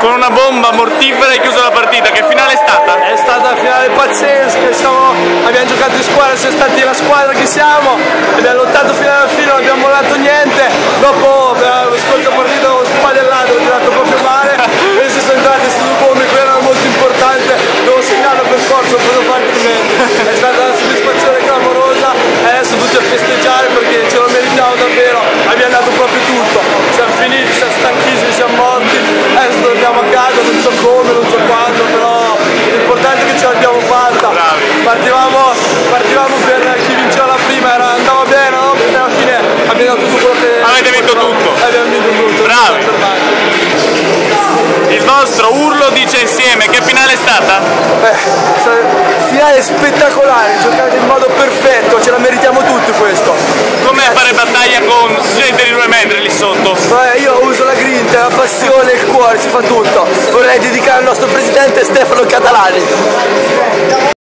con una bomba mortifera hai chiuso la partita. Che finale è stata? È stata una finale pazzesca, abbiamo giocato in squadra, siamo stati la squadra che siamo, abbiamo lottato fino alla fine, non abbiamo mollato niente. Dopo la scorsa partita ho spadellato, ho tirato proprio male, questi sono entrati queste due bombe, quella era molto importante, devo segnarlo per forza, non potevo fare altrimenti. È stata una soddisfazione clamorosa e adesso tutti a festeggiare perché ce lo meritiamo davvero, abbiamo dato proprio tutto, siamo finiti, siamo stanchissimi, siamo morti, adesso torniamo a casa, non so come, non so quando, però l'importante è che ce l'abbiamo fatta. Partivamo per chi vinceva la prima, andava bene, no? Perché alla fine abbiamo dato tutto quello che... Avete vinto tutto. Abbiamo vinto tutto. Bravi. Il vostro urlo dice insieme, che finale è stata? Finale spettacolare, giocate in modo perfetto, ce la meritiamo tutti questo. Com'è fare battaglia con gente di 2 metri lì sotto? Io uso la grinta, la passione, il cuore, si fa tutto. Vorrei dedicare al nostro presidente Stefano Catalani.